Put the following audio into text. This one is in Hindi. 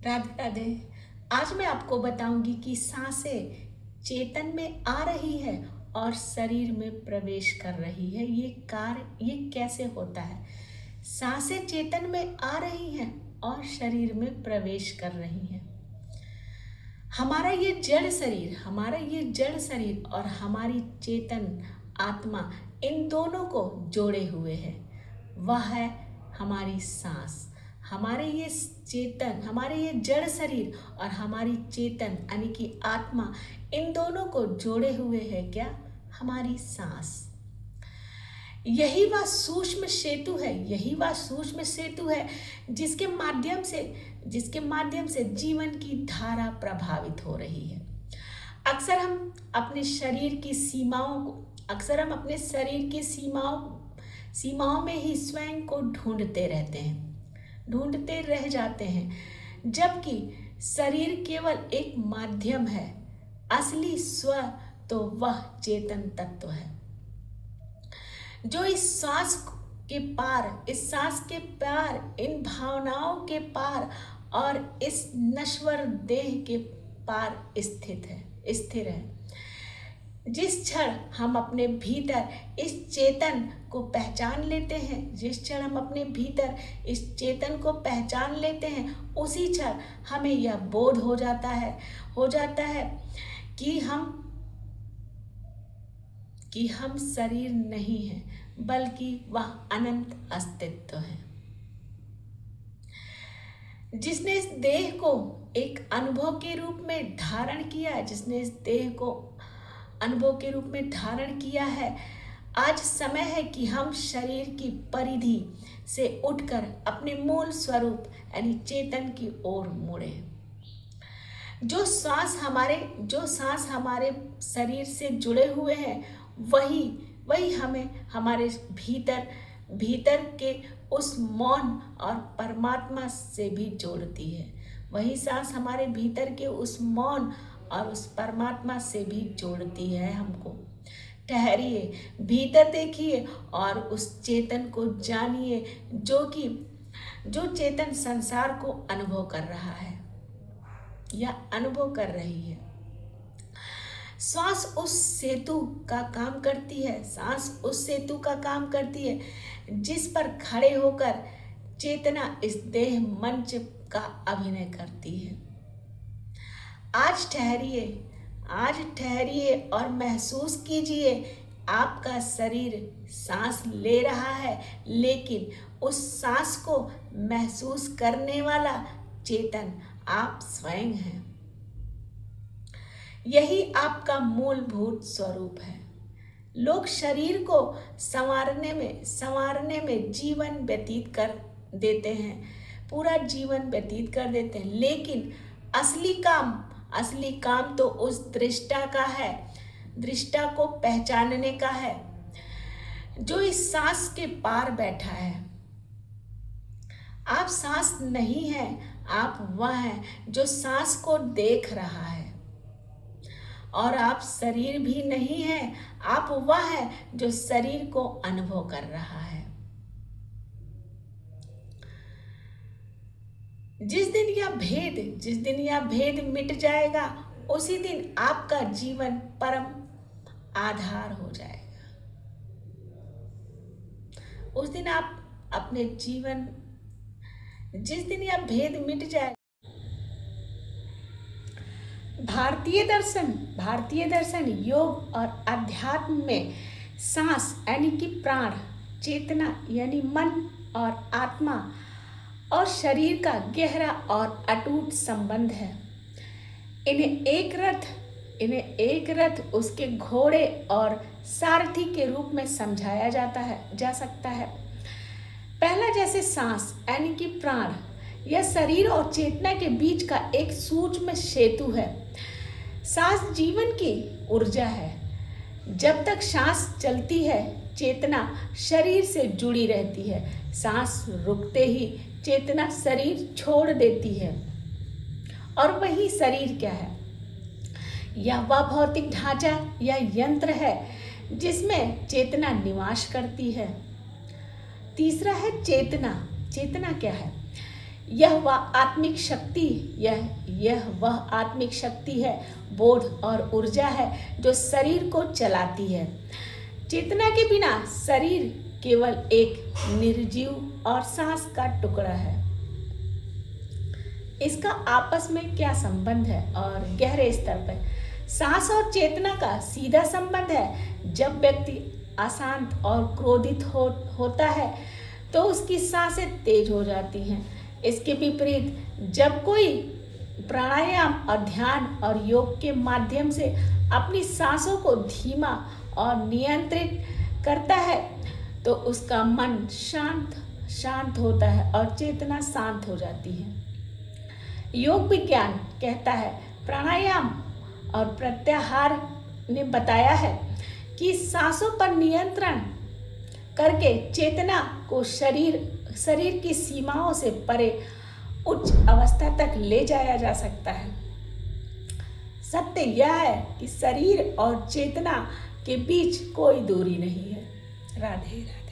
राधे राधे। आज मैं आपको बताऊंगी कि सांसें चेतन में आ रही है और शरीर में प्रवेश कर रही है। ये कैसे होता है। सांसें चेतन में आ रही हैं और शरीर में प्रवेश कर रही हैं। हमारा ये जड़ शरीर और हमारी चेतन आत्मा, इन दोनों को जोड़े हुए है। वह है हमारी सांस। हमारे ये जड़ शरीर और हमारी चेतन यानी कि आत्मा, इन दोनों को जोड़े हुए है क्या? हमारी सांस। यही वह सूक्ष्म सेतु है जिसके माध्यम से जीवन की धारा प्रभावित हो रही है। अक्सर हम अपने शरीर की सीमाओं में ही स्वयं को ढूंढते रह जाते हैं, जबकि शरीर केवल एक माध्यम है। असली स्व तो वह चेतन तत्व है जो इस सांस के पार, इन भावनाओं के पार और इस नश्वर देह के पार स्थिर है। जिस क्षण हम अपने भीतर इस चेतन को पहचान लेते हैं, उसी क्षण हमें यह बोध हो जाता है कि हम शरीर नहीं हैं, बल्कि वह अनंत अस्तित्व है जिसने इस देह को एक अनुभव के रूप में धारण किया है। आज समय है कि हम शरीर की परिधि से उठकर अपने मूल स्वरूप यानी चेतन की ओर मुड़े। जो सांस हमारे शरीर से जुड़े हुए हैं, वही हमें हमारे भीतर के उस मौन और परमात्मा से भी जोड़ती है। वही सांस हमारे भीतर के उस मौन और उस परमात्मा से भी जोड़ती है हमको। ठहरिए, भीतर देखिए और उस चेतन को जानिए जो चेतन संसार को अनुभव कर रहा है या अनुभव कर रही है। सांस उस सेतु का काम करती है जिस पर खड़े होकर चेतना इस देह मंच का अभिनय करती है। आज ठहरिए और महसूस कीजिए, आपका शरीर सांस ले रहा है, लेकिन उस सांस को महसूस करने वाला चेतन आप स्वयं हैं। यही आपका मूलभूत स्वरूप है। लोग शरीर को संवारने में जीवन व्यतीत कर देते हैं, पूरा जीवन व्यतीत कर देते हैं, लेकिन असली काम तो उस दृष्टा को पहचानने का है जो इस सांस के पार बैठा है। आप सांस नहीं हैं, आप वह हैं जो सांस को देख रहा है। और आप शरीर भी नहीं हैं, आप वह हैं जो शरीर को अनुभव कर रहा है। जिस दिन यह भेद मिट जाएगा, उसी दिन आपका जीवन परम आधार हो जाएगा। जिस दिन यह भेद मिट जाएगा। भारतीय दर्शन योग और अध्यात्म में सांस यानी कि प्राण, चेतना यानी मन और आत्मा और शरीर का गहरा और अटूट संबंध है। इन्हें एक रथ उसके घोड़े और सारथी के रूप में समझाया जा सकता है। पहला जैसे सांस यानी कि प्राण, यह शरीर और चेतना के बीच का एक सूक्ष्म सेतु है। सांस जीवन की ऊर्जा है। जब तक सांस चलती है, चेतना शरीर से जुड़ी रहती है। सांस रुकते ही चेतना शरीर छोड़ देती है। और वही शरीर क्या है? यह वह भौतिक ढांचा या यंत्र है जिसमें चेतना निवास करती है। तीसरा है चेतना। चेतना क्या है? यह वह आत्मिक शक्ति है, बोध और ऊर्जा है जो शरीर को चलाती है। चेतना के बिना शरीर केवल एक निर्जीव और सांस का टुकड़ा है। इसका आपस में क्या संबंध है? और गहरे स्तर पर सांस और चेतना का सीधा संबंध है। जब व्यक्ति अशांत और क्रोधित होता है तो उसकी सांसें तेज हो जाती हैं। इसके विपरीत जब कोई प्राणायाम और ध्यान और योग के माध्यम से अपनी सांसों को धीमा और नियंत्रित करता है तो उसका मन शांत होता है और चेतना शांत हो जाती है। योग विज्ञान कहता है, प्राणायाम और प्रत्याहार ने बताया है कि सांसों पर नियंत्रण करके चेतना को शरीर की सीमाओं से परे उच्च अवस्था तक ले जाया जा सकता है। सत्य यह है कि शरीर और चेतना के बीच कोई दूरी नहीं है। राधे राधे।